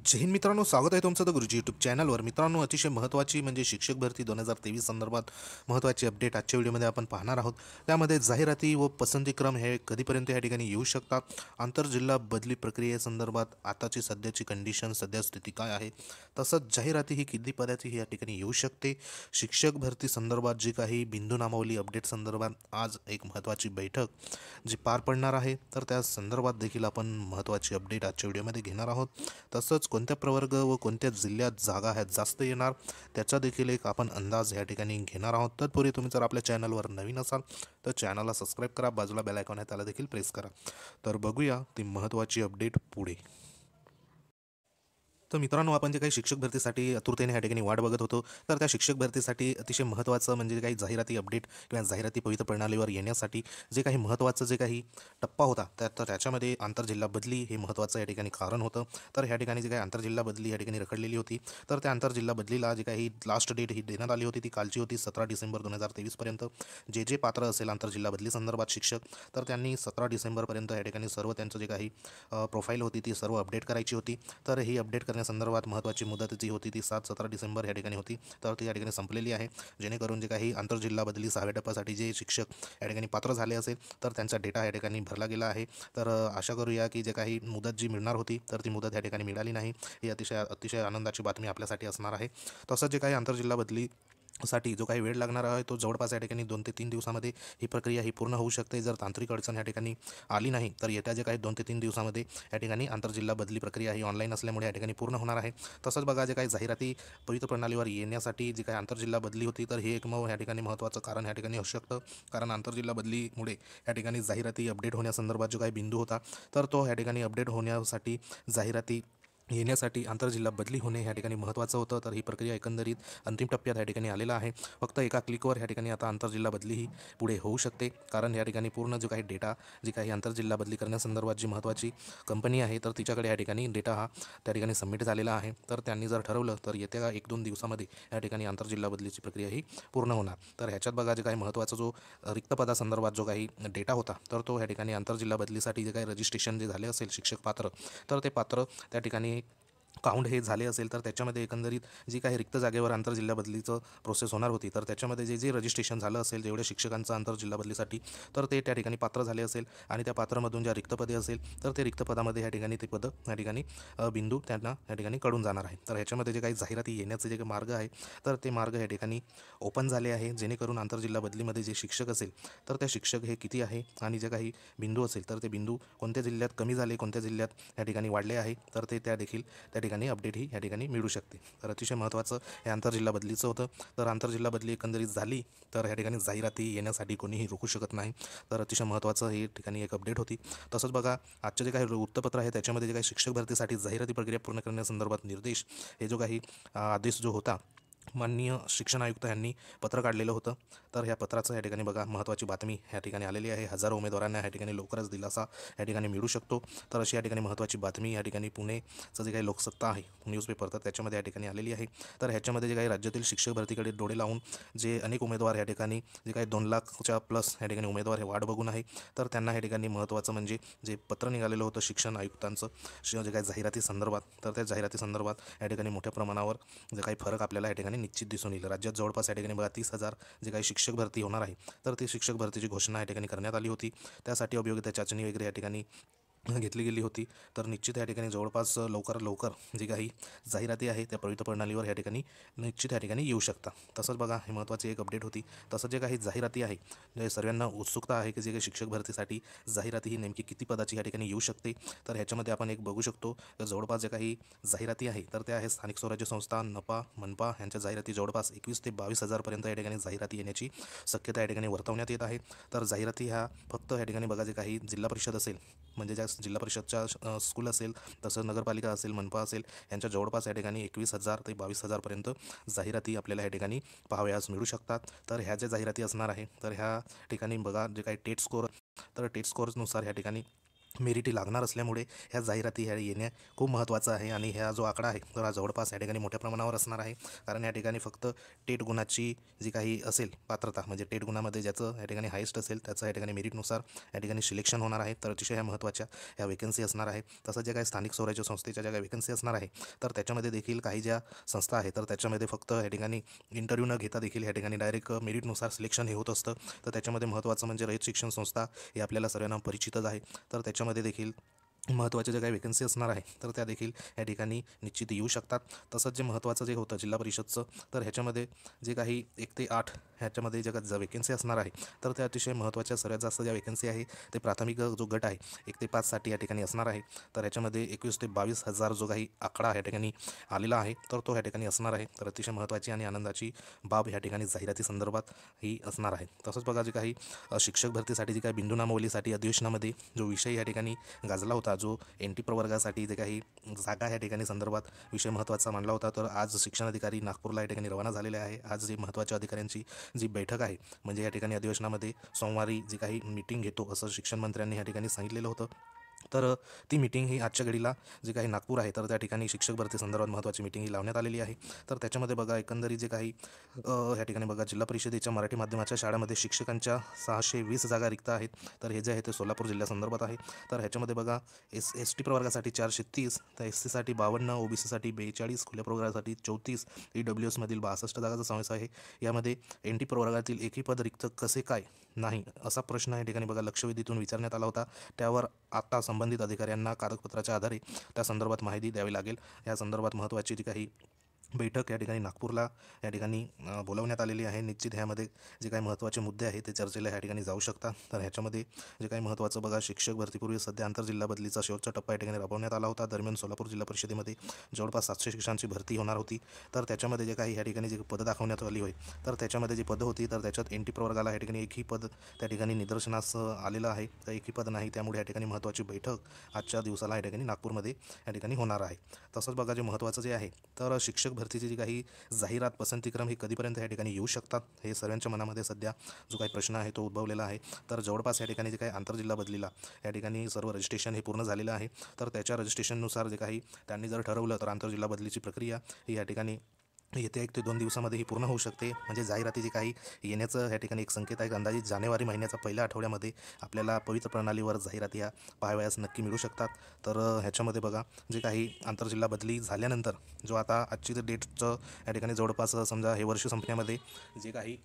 जय हिंद मित्रांनो, स्वागत आहे तुमचं द गुरुजी यूट्यूब चॅनलवर. मित्रांनो, अतिशय महत्त्वाची म्हणजे शिक्षक भरती 2023 संदर्भात महत्त्वाची अपडेट आजच्या व्हिडिओमध्ये आपण पाहणार आहोत. त्यामध्ये जाहिराती व पसंतीक्रम हे कधीपर्यंत या ठिकाणी येऊ शकतात, आंतरजिल्हा बदली प्रक्रियेसंदर्भात आताची सध्याची कंडिशन, सध्या स्थिती काय आहे, तसंच जाहिराती ही किती पदाची ही या ठिकाणी येऊ शकते. शिक्षक भरती संदर्भात जी काही बिंदू नामावली अपडेट संदर्भात आज एक महत्त्वाची बैठक जी पार पडणार आहे, तर त्या संदर्भात देखील आपण महत्त्वाची अपडेट आजच्या व्हिडिओमध्ये घेणार आहोत. तसंच कोणत्या प्रवर्ग व कोणत्या जिल्ह्यात जागा आहेत जास्त येणार, त्याचा देखील एक आपण अंदाज या ठिकाणी घेणार आहोत. तत्पूर्वी तुम्ही जर आपल्या चॅनलवर नवीन असाल तर चॅनलला सबस्क्राईब करा, बाजूला बेल आयकॉन आहे त्याला देखील प्रेस करा. तर बघूया ती महत्त्वाची अपडेट पुढे. तर मित्रांनो, आपण जे काही शिक्षक भरतीसाठी आतुरतेने या ठिकाणी वाट बघत होतो, तर त्या शिक्षक भरतीसाठी अतिशय महत्त्वाचं म्हणजे काही जाहिराती अपडेट किंवा जाहिराती पवित्र प्रणालीवर येण्यासाठी जे काही महत्त्वाचं जे काही टप्पा होता, तर त्याच्यामध्ये आंतरजिल्हा बदली हे महत्त्वाचं या ठिकाणी कारण होतं. तर ह्या ठिकाणी जी काही आंतरजिल्हा बदली या ठिकाणी रखडलेली होती, तर त्या आंतरजिल्हा बदलीला जी काही लास्ट डेट ही देण्यात आली होती ती कालची होती 17 डिसेंबर 2023 पर्यंत. जे पात्र असेल आंतरजिल्हा बदली संदर्भात शिक्षक, तर त्यांनी 17 डिसेंबरपर्यंत या ठिकाणी सर्व त्यांचं जे काही प्रोफाईल होती ती सर्व अपडेट करायची होती. तर ही अपडेट करण्यासंदर्भात महत्त्वाची मुदत जी होती ती 17 डिसेंबर या ठिकाणी होती, तर ती या ठिकाणी संपलेली आहे. जेणेकरून जे काही आंतरजिल्हा बदली 6व्या टप्प्यासाठी जे शिक्षक या ठिकाणी पात्र झाले असेल, तर त्यांचा डेटा या ठिकाणी भरला गेला आहे. तर आशा करूया की जे काही मुदत जी मिळणार होती, तर ती मुदत या ठिकाणी मिळाली नाही. ही अतिशय अतिशय आनंदाची बातमी आपल्यासाठी असणार आहे. तसंच जे काही आंतरजिल्हा बदली साठी जो काही वेळ लागणार आहे तो जवळपास या ठिकाणी 2 ते 3 दिवसामध्ये ही प्रक्रिया ही पूर्ण होऊ शकते. जर तांत्रिक अडचण या ठिकाणी आली नाही, तर येत्या जे काही 2 ते 3 दिवसामध्ये या ठिकाणी आंतरजिल्हा बदली प्रक्रिया ही ऑनलाईन असल्यामुळे या ठिकाणी पूर्ण होणार आहे. तसंच बघा, जे काही जाहिराती पवित्र प्रणालीवर येण्यासाठी जी काही आंतरजिल्हा बदली होती, तर हे एकमेव या ठिकाणी महत्त्वाचं कारण या ठिकाणी असू शकतं. कारण आंतरजिल्हा बदलीमुळे या ठिकाणी जाहिराती अपडेट होण्यासंदर्भात जो काही बिंदू होता, तर तो या ठिकाणी अपडेट होण्यासाठी जाहिराती येण्यासाठी आंतरजिल्हा बदली होणे या ठिकाणी महत्त्वाचं होतं. तर ही प्रक्रिया एकंदरीत अंतिम टप्प्यात या ठिकाणी आलेला आहे. फक्त एका क्लिकवर या ठिकाणी आता आंतरजिल्हा बदली ही पुढे होऊ शकते. कारण या ठिकाणी पूर्ण जो काही डेटा, जी काही आंतरजिल्हा बदली करण्यासंदर्भात जी महत्त्वाची कंपनी आहे, तर तिच्याकडे या ठिकाणी डेटा हा त्या ठिकाणी सबमिट झालेला आहे. तर त्यांनी जर ठरवलं तर येत्या 1-2 दिवसामध्ये या ठिकाणी आंतरजिल्हा बदलीची प्रक्रिया ही पूर्ण होणार. तर ह्याच्यात बघा, जे काही महत्त्वाचा जो रिक्त पदासंदर्भात जो काही डेटा होता, तर तो या ठिकाणी आंतरजिल्हा बदलीसाठी जे काही रजिस्ट्रेशन जे झाले असेल शिक्षक पात्र, तर ते पात्र त्या ठिकाणी काउंट हे झाले असेल, तर त्याच्यामध्ये एकंदरीत जी काही रिक्त जागेवर आंतरजिल्हा बदलीचं प्रोसेस होणार होती, तर त्याच्यामध्ये जे जे रजिस्ट्रेशन झालं असेल जेवढ्या शिक्षकांचं आंतरजिल्हा बदलीसाठी, तर ते त्या ठिकाणी पात्र झाले असेल. आणि त्या पात्रामधून ज्या रिक्त पदे असेल, तर ते रिक्त पदामध्ये या ठिकाणी ते पदं या ठिकाणी बिंदू त्यांना या ठिकाणी कळून जाणार आहे. तर ह्याच्यामध्ये जे काही जाहिराती येण्याचे जे काही मार्ग आहे, तर ते मार्ग या ठिकाणी ओपन झाले आहे. जेणेकरून आंतरजिल्हा बदलीमध्ये जे शिक्षक असेल, तर त्या शिक्षक हे किती आहे आणि जे काही बिंदू असेल, तर ते बिंदू कोणत्या जिल्ह्यात कमी झाले, कोणत्या जिल्ह्यात या ठिकाणी वाढले आहे, तर ते त्या ठिकाणी अपडेट ही या ठिकाणी मिळू शकते. तर अतिशय महत्त्वाचं हे आंतरजिल्हा बदलीचं होतं. तर आंतरजिल्हा बदली एकंदरीत झाली, तर या ठिकाणी जाहिराती येण्यासाठी कोणीही रोखू शकत नाही. तर अतिशय महत्त्वाचं हे ठिकाणी एक अपडेट होती. तसंच बघा, आजचे जे काही वृत्तपत्र आहे त्याच्यामध्ये जे काही शिक्षक भरतीसाठी जाहिराती प्रक्रिया पूर्ण करण्यासंदर्भात निर्देश, हे जो काही आदेश जो होता, माननीय शिक्षण आयुक्त यांनी पत्र काढलेलं होतं. तर ह्या पत्राचं या ठिकाणी बघा महत्त्वाची बातमी या ठिकाणी आलेली आहे. हजारो उमेदवारांना या ठिकाणी लवकरच दिलासा या ठिकाणी मिळू शकतो. तर अशी या ठिकाणी महत्त्वाची बातमी या ठिकाणी पुणेचं जे काही लोकसत्ता आहे न्यूजपेपर, तर त्याच्यामध्ये या ठिकाणी आलेली आहे. तर ह्याच्यामध्ये जे काही राज्यातील शिक्षक भरतीकडे डोळे लावून जे अनेक उमेदवार या ठिकाणी जे काही 2 लाखच्या प्लस या ठिकाणी उमेदवार हे वाट बघून आहे, तर त्यांना या ठिकाणी महत्त्वाचं म्हणजे जे पत्र निघालेलं होतं शिक्षण आयुक्तांचं जे काही जाहिराती संदर्भात, तर त्या जाहिराती संदर्भात या ठिकाणी मोठ्या प्रमाणावर जे काही फरक आपल्याला या ठिकाणी निश्चित दिसून येईल. राज्यात जवळपास या ठिकाणी बघा 30,000 जे काही शिक्षक भरती होणार आहे, तर ती शिक्षक भरतीची घोषणा या ठिकाणी करण्यात आली होती. त्यासाठी अभियोगिता चाचणी वगैरे या ठिकाणी घेतली गेली होती. तर निश्चित या ठिकाणी जवळपास लवकर लवकर जी काही जाहिराती आहे त्या पवित्र प्रणालीवर या ठिकाणी निश्चित या ठिकाणी येऊ शकतात. तसंच बघा, ही महत्त्वाची एक अपडेट होती. तसंच जे काही जाहिराती आहे, जे सर्वांना उत्सुकता आहे की जे काही शिक्षक भरतीसाठी जाहिराती ही नेमकी किती पदाची या ठिकाणी येऊ शकते. तर ह्याच्यामध्ये आपण एक बघू शकतो, तर जवळपास ज्या काही जाहिराती आहे, तर त्या आहे स्थानिक स्वराज्य संस्था, नपा, मनपा यांच्या जाहिराती जवळपास 21 ते 22,000 पर्यंत या ठिकाणी जाहिराती येण्याची शक्यता या ठिकाणी वर्तवण्यात येत आहे. तर जाहिराती ह्या फक्त या ठिकाणी बघा, जे काही जिल्हा परिषद असेल, म्हणजे ज्या जिल्हा परिषदच्या स्कूल असेल, तसं नगरपालिका असेल, मनपा असेल, यांच्या जवळपास या ठिकाणी 21,000 ते 22,000 पर्यंत जाहिराती आपल्याला या ठिकाणी पाहावयास मिळू शकतात. तर ह्या ज्या जाहिराती असणार आहे, तर ह्या ठिकाणी बघा, जे काही टेट स्कोअर, तर टेट स्कोअरनुसार या ठिकाणी मेरिटी लागणार असल्यामुळे ह्या जाहिराती ह्या येणे खूप महत्त्वाचं आहे. आणि ह्या जो आकडा आहे तर हा जवळपास या ठिकाणी मोठ्या प्रमाणावर असणार आहे. कारण या ठिकाणी फक्त टेट गुणाची जी काही असेल पात्रता, म्हणजे टेट गुणामध्ये ज्याचं या ठिकाणी हायेस्ट असेल त्याचं या ठिकाणी मेरिटनुसार या ठिकाणी सिलेक्शन होणार आहे. तर अतिशय ह्या महत्त्वाच्या ह्या वेकन्सी असणार आहे. तसंच जे काही स्थानिक स्वराज्य संस्थेच्या ज्या काही वेकन्सी असणार आहे तर त्याच्यामध्ये देखील काही ज्या संस्था आहे तर त्याच्यामध्ये फक्त या ठिकाणी इंटरव्ह्यू न घेता देखील या ठिकाणी डायरेक्ट मेरिटनुसार सिलेक्शन हे होत असतं. तर त्याच्यामध्ये महत्त्वाचं म्हणजे रयत शिक्षण संस्था हे आपल्याला सर्वांना परिचितच आहे. तर त्याच्यामध्ये देखील महत्त्वाच्या ज्या काही वेकन्सी असणार आहे तर त्या देखील या ठिकाणी निश्चित येऊ शकतात. तसंच जे महत्त्वाचं जे होतं जिल्हा परिषदचं, तर ह्याच्यामध्ये जे काही 1 ते 8 ह्याच्यामध्ये ज्या वेकन्सी असणार आहे तर त्या अतिशय महत्त्वाच्या सर्वात जास्त ज्या वेकन्सी आहे ते प्राथमिक जो गट आहे 1 ते 5 साठी या ठिकाणी असणार आहे. तर ह्याच्यामध्ये 21 ते 22,000 जो काही आकडा या ठिकाणी आलेला आहे तर तो या ठिकाणी असणार आहे. तर अतिशय महत्त्वाची आणि आनंदाची बाब या ठिकाणी जाहिराती संदर्भात ही असणार आहे. तसंच बघा जे काही शिक्षक भरतीसाठी जी काही बिंदू नामावलीसाठी अधिवेशनामध्ये जो विषय या ठिकाणी गाजला होता, जो NT प्रवर्गासाठी जे काही जागा या ठिकाणी संदर्भात विषय महत्त्वाचा मानला होता, तर आज शिक्षण अधिकारी नागपूरला या ठिकाणी रवाना झालेले आहे. आज जी महत्त्वाच्या अधिकाऱ्यांची जी बैठक आहे म्हणजे या ठिकाणी अधिवेशनामध्ये सोमवारी जी काही मीटिंग घेतो असं शिक्षण मंत्र्यांनी या ठिकाणी सांगितलेलं होतं. तर ती मीटिंग ही आजच्या घडीला जे काही नागपूर आहे तर त्या ठिकाणी शिक्षक भरती संदर्भात महत्त्वाची मीटिंग ही लावण्यात आलेली आहे. तर त्याच्यामध्ये बघा एकंदरीत जे काही या ठिकाणी बघा जिल्हा परिषदेच्या मराठी माध्यमाच्या शाळांमध्ये शिक्षकांच्या 620 जागा रिक्त आहेत. तर हे जे आहे ते सोलापूर जिल्ह्यासंदर्भात आहे. तर ह्याच्यामध्ये बघा ST प्रवर्गासाठी 430, तर SC साठी 52, OBC साठी 42, खुल्या प्रवर्गासाठी 34, EWSमधील 62 जागाचा समावेश आहे. यामध्ये NT प्रवर्गातील एकही पद रिक्त कसे काय नाही असा प्रश्न या ठिकाणी बघा लक्षवेधीतून विचारण्यात आला होता. त्यावर आता संबंधित अधिकाऱ्यांना कागदपत्राच्या आधारे त्या संदर्भात माहिती द्यावी लागेल. या संदर्भात महत्त्वाची जी काही बैठक या ठिकाणी नागपूरला या ठिकाणी बोलवण्यात आलेली आहे. निश्चित ह्यामध्ये जे काही महत्त्वाचे मुद्दे आहेत ते चर्चेला या ठिकाणी जाऊ शकतात. तर ह्याच्यामध्ये जे काही महत्त्वाचं बघा शिक्षक भरतीपूर्वी सध्या आंतरजिल्हा बदलीचा शेवटचा टप्पा या ठिकाणी राबवण्यात आला होता. दरम्यान सोलापूर जिल्हा परिषदेमध्ये जवळपास 700 शिक्षकांची भरती होणार होती. तर त्याच्यामध्ये जे काही या ठिकाणी जी पदं दाखवण्यात आली होती तर त्याच्यामध्ये जी पदं होती तर त्याच्यात NT प्रवर्गाला या ठिकाणी एकही पद त्या ठिकाणी निदर्शनास आलेलं आहे. तर एकही पद नाही. त्यामुळे या ठिकाणी महत्त्वाची बैठक आजच्या दिवसाला या ठिकाणी नागपूरमध्ये या ठिकाणी होणार आहे. तसंच बघा जे महत्त्वाचं जे आहे तर शिक्षक भरतीची जी काही जाहिरात पसंतीक्रम ही कधीपर्यंत या ठिकाणी येऊ शकतात हे सर्वांच्या मनामध्ये सध्या जो काही प्रश्न आहे तो उद्भवलेला आहे. तर जवळपास या ठिकाणी जे काही आंतरजिल्हा बदलीला या ठिकाणी सर्व रजिस्ट्रेशन हे पूर्ण झालेलं आहे. तर त्याच्या रजिस्ट्रेशननुसार जे काही त्यांनी जर ठरवलं तर आंतरजिल्हा बदलीची प्रक्रिया ही या ठिकाणी येत्या 1 ते 2 दिवसामध्ये ही पूर्ण होऊ शकते. म्हणजे जाहिराती जे काही येण्याचं या ठिकाणी एक संकेत आहे. अंदाजित जानेवारी महिन्याचा पहिल्या आठवड्यामध्ये आपल्याला पवित्र प्रणालीवर जाहिराती ह्या पाहावयास नक्की मिळू शकतात. तर ह्याच्यामध्ये बघा जे काही आंतरजिल्हा बदली झाल्यानंतर जो आता आजची डेटचं या ठिकाणी जवळपास समजा हे वर्ष संपण्यामध्ये जे काही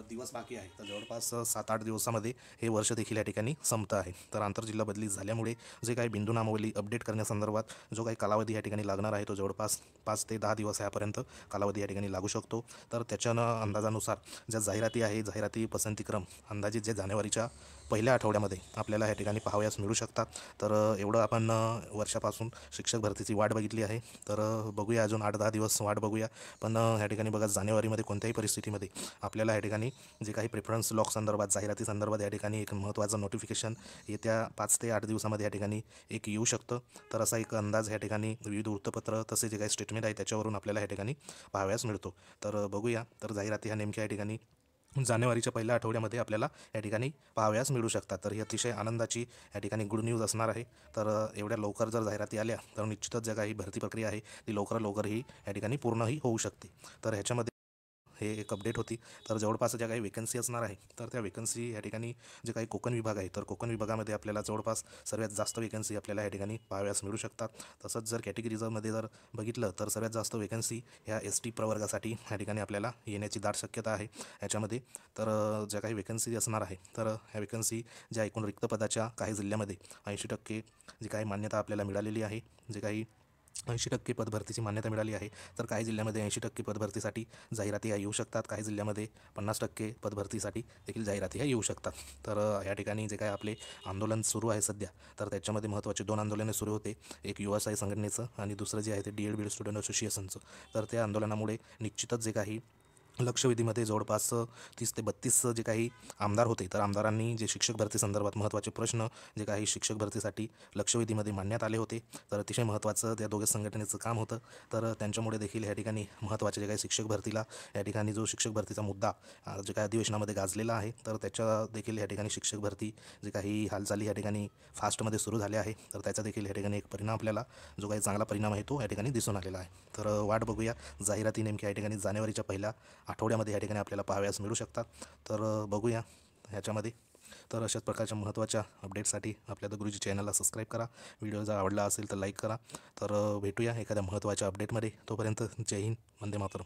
दिवस बाकी आहे तर जवळपास 7-8 दिवसामध्ये हे वर्ष देखील या ठिकाणी संपतं आहे. तर आंतरजिल्हा बदली झाल्यामुळे जे काही बिंदू नामावली अपडेट करण्यासंदर्भात जो काही कालावधी या ठिकाणी लागणार आहे तो जवळपास 5 ते 10 दिवस यापर्यंत कालावधी या ठिकाणी लागू शकतो. तर त्याच्यानं अंदाजानुसार ज्या जाहिराती आहे जाहिराती पसंतीक्रम अंदाजित जे जानेवारीच्या पहिल्या आठवड्यामध्ये आपल्याला या ठिकाणी पाहावयास मिळू शकतात. तर एवढं आपण वर्षापासून शिक्षक भरतीची वाट बघितली आहे. तर बघूया अजून 8-10 दिवस वाट बघूया. पण या ठिकाणी बघा जानेवारीमध्ये कोणत्याही परिस्थितीमध्ये आपल्याला या ठिकाणी जे काही प्रेफरन्स लॉक संदर्भात जाहिराती संदर्भात या ठिकाणी एक महत्त्वाचं नोटिफिकेशन येत्या 5 ते 8 दिवसामध्ये या ठिकाणी एक येऊ शकतं. तर असा एक अंदाज या ठिकाणी विविध वृत्तपत्र तसे जे काही स्टेटमेंट आहे त्याच्यावरून आपल्याला या ठिकाणी पाहावयास मिळतो. तर बघूया तर जाहिराती ह्या नेमक्या या ठिकाणी जानेवारीच्या पहिल्या आठवड्यामध्ये आपल्याला या ठिकाणी पाहावयास मिळू शकतात. तर ही अतिशय आनंदाची या ठिकाणी गुड न्यूज असणार आहे. तर एवढ्या लवकर जर जाहिराती आल्या तर निश्चितच ज्या काही भरती प्रक्रिया आहे ती लवकरात लवकर ही या ठिकाणी पूर्णही होऊ शकते. तर ह्याच्यामध्ये हे एक अपडेट होती. तर जवळपास ज्या काही वेकन्सी असणार आहे तर त्या वेकन्सी या ठिकाणी जे काही कोकण विभाग आहे तर कोकण विभागामध्ये आपल्याला जवळपास सर्वात जास्त वेकन्सी आपल्याला या ठिकाणी पाहावयास मिळू शकतात. तसंच जर कॅटेगरीजमध्ये जर बघितलं तर सर्वात जास्त वेकन्सी ह्या ST प्रवर्गासाठी या ठिकाणी आपल्याला येण्याची दाट शक्यता आहे याच्यामध्ये. तर ज्या काही वेकन्सी असणार आहे तर ह्या वेकन्सी ज्या एकूण रिक्त पदाच्या काही जिल्ह्यामध्ये 80% जी काही मान्यता आपल्याला मिळालेली आहे, जे काही 80% पदभरतीची मान्यता मिळाली आहे. तर काही जिल्ह्यामध्ये 80% पदभरतीसाठी जाहिराती ह्या येऊ शकतात. काही जिल्ह्यामध्ये 50% पदभरतीसाठी देखील जाहिराती ह्या येऊ शकतात. तर या ठिकाणी जे काय आपले आंदोलन सुरू आहे सध्या तर त्याच्यामध्ये महत्त्वाचे 2 आंदोलने सुरू होते. एक USI संघटनेचं आणि दुसरं जे आहे ते DED स्टुडंट असोसिएशनचं. तर त्या आंदोलनामुळे निश्चितच जे काही लक्षवेधीमध्ये जवळपास 30 ते 32 जे काही आमदार होते, तर आमदारांनी जे शिक्षक भरती संदर्भात महत्त्वाचे प्रश्न जे काही शिक्षक भरतीसाठी लक्षवेधीमध्ये मांडण्यात आले होते, तर अतिशय महत्त्वाचं त्या दोघे संघटनेचं काम होतं. तर त्यांच्यामुळे देखील या ठिकाणी महत्त्वाचे जे काही शिक्षक भरतीला या ठिकाणी जो शिक्षक भरतीचा मुद्दा जे काही अधिवेशनामध्ये गाजलेला आहे, तर त्याच्या देखील या ठिकाणी शिक्षक भरती जे काही हालचाली या ठिकाणी फास्टमध्ये सुरू झाल्या आहे, तर त्याचा देखील या ठिकाणी एक परिणाम आपल्याला जो काही चांगला परिणाम आहे तो या ठिकाणी दिसून आलेला आहे. तर वाट बघूया, जाहिराती नेमक्या या ठिकाणी जानेवारीच्या पहिल्या आठवड्यामध्ये या ठिकाणी आपल्याला पाहावयास मिळू शकतात. तर बघूया ह्याच्यामध्ये. तर अशाच प्रकारच्या महत्त्वाच्या अपडेटसाठी आपल्या द गुरुजी चॅनलला सबस्क्राईब करा. व्हिडिओ जर आवडला असेल तर लाईक करा. तर भेटूया एखाद्या महत्त्वाच्या अपडेटमध्ये. तोपर्यंत जय हिंद, वंदे मातरम.